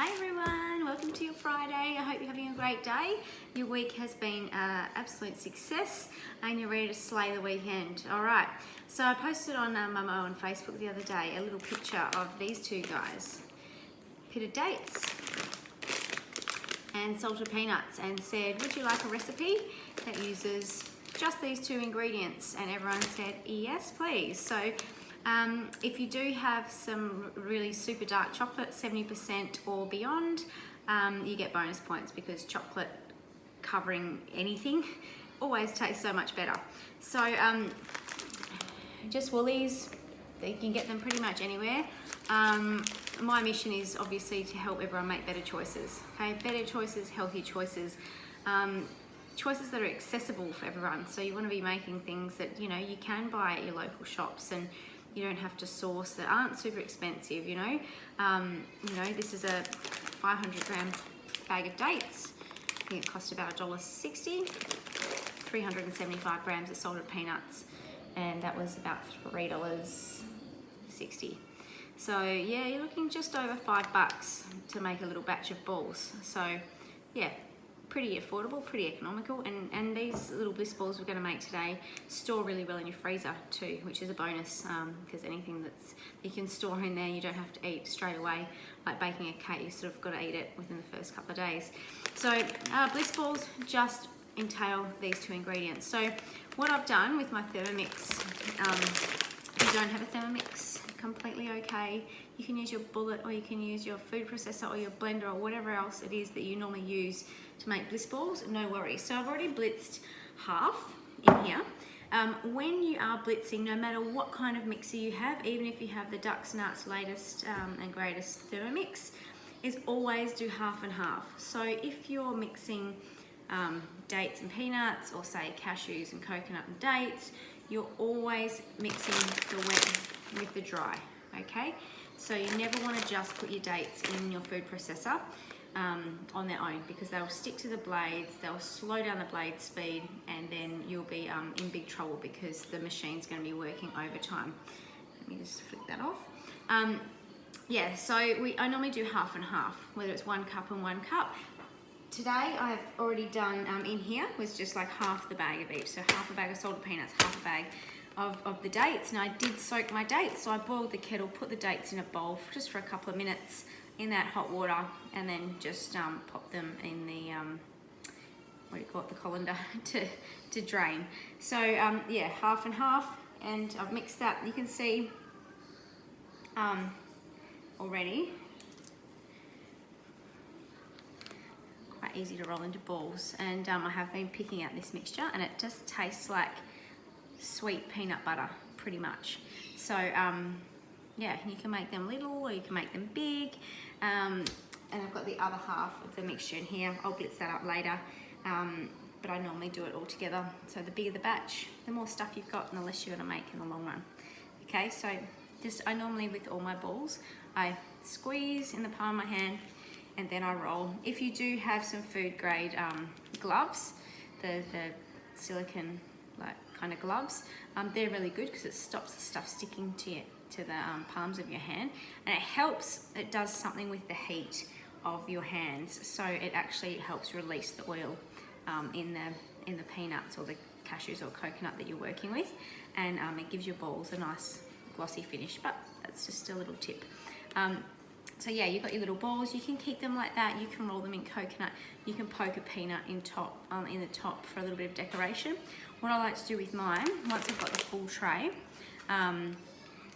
Hi everyone, welcome to your Friday. I hope you're having a great day. Your week has been an absolute success and you're ready to slay the weekend. All right, so I posted on Mummo on Facebook the other day a little picture of these two guys, pitted dates and salted peanuts, and said, would you like a recipe that uses just these two ingredients? And everyone said, yes please. So if you do have some really super dark chocolate, 70% or beyond, you get bonus points because chocolate covering anything always tastes so much better. So just Woolies, you can get them pretty much anywhere. My mission is obviously to help everyone make better choices, okay? Better choices, healthy choices, choices that are accessible for everyone. So you want to be making things that, you know, you can buy at your local shops and you don't have to source, that aren't super expensive, you know. This is a 500 gram bag of dates. I think it cost about $1.60. 375 grams of salted peanuts, and that was about $3.60. So yeah, you're looking just over $5 to make a little batch of balls. So yeah, pretty affordable, pretty economical, and these little Bliss balls we're going to make today store really well in your freezer too, which is a bonus, because anything that's you can store in there, you don't have to eat straight away. Like baking a cake, you sort of got to eat it within the first couple of days. So Bliss balls just entail these two ingredients. So what I've done with my Thermomix, if you don't have a Thermomix, completely okay. You can use your bullet, or you can use your food processor or your blender or whatever else it is that you normally use to make Bliss balls, no worries. So I've already blitzed half in here. When you are blitzing, no matter what kind of mixer you have, even if you have the Ducks Nuts latest and greatest Thermomix, is always do half and half. So if you're mixing dates and peanuts, or say cashews and coconut and dates, you're always mixing the wet with the dry, okay? So you never want to just put your dates in your food processor on their own, because they'll stick to the blades, they'll slow down the blade speed, and then you'll be in big trouble because the machine's going to be working overtime. Let me just flick that off. Yeah, so I normally do half and half, whether it's 1 cup and 1 cup. Today I've already done in here was just like half the bag of each, so half a bag of salted peanuts, half a bag of the dates, and I did soak my dates, so I boiled the kettle, put the dates in a bowl just for a couple of minutes in that hot water, and then just pop them in the the colander to drain. So yeah, half and half, and I've mixed that. You can see already quite easy to roll into balls, and I have been picking out this mixture, and it just tastes like sweet peanut butter pretty much. So yeah, you can make them little or you can make them big, and I've got the other half of the mixture in here. I'll blitz that up later, but I normally do it all together. So the bigger the batch, the more stuff you've got and the less you're going to make in the long run. Okay, so I normally, with all my balls, I squeeze in the palm of my hand and then I roll. If you do have some food grade gloves, the silicone kind of gloves, they're really good because it stops the stuff sticking to the palms of your hand, and it helps. It does something with the heat of your hands, so it actually helps release the oil in the peanuts or the cashews or coconut that you're working with, and it gives your balls a nice glossy finish. But that's just a little tip. So yeah, you've got your little balls. You can keep them like that. You can roll them in coconut. You can poke a peanut in the top for a little bit of decoration. What I like to do with mine, once I've got the full tray,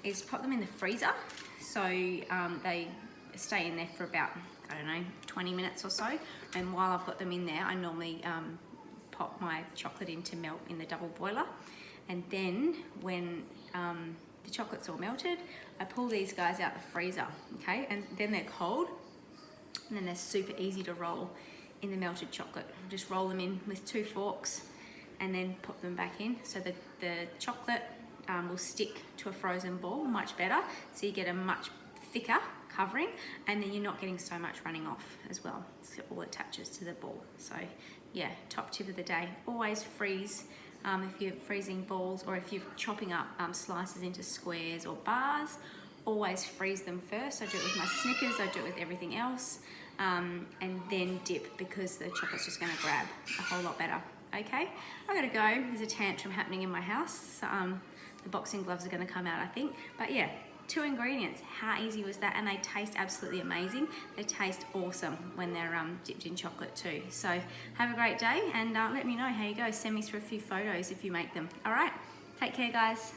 is pop them in the freezer. So they stay in there for about, I don't know, 20 minutes or so. And while I've got them in there, I normally pop my chocolate in to melt in the double boiler. And then when the chocolate's all melted, I pull these guys out the freezer, okay? And then they're cold, and then they're super easy to roll in the melted chocolate. Just roll them in with 2 forks and then pop them back in. So the chocolate will stick to a frozen ball much better, so you get a much thicker covering, and then you're not getting so much running off as well. So it all attaches to the ball. So yeah, top tip of the day, always freeze. If you're freezing balls, or if you're chopping up slices into squares or bars, always freeze them first. I do it with my Snickers, I do it with everything else, and then dip, because the chocolate's just gonna grab a whole lot better. Okay, I gotta go. There's a tantrum happening in my house. The boxing gloves are gonna come out, I think. But yeah, 2 ingredients. How easy was that? And they taste absolutely amazing. They taste awesome when they're dipped in chocolate too. So have a great day, and let me know how you go. Send me through a few photos if you make them. All right, take care, guys.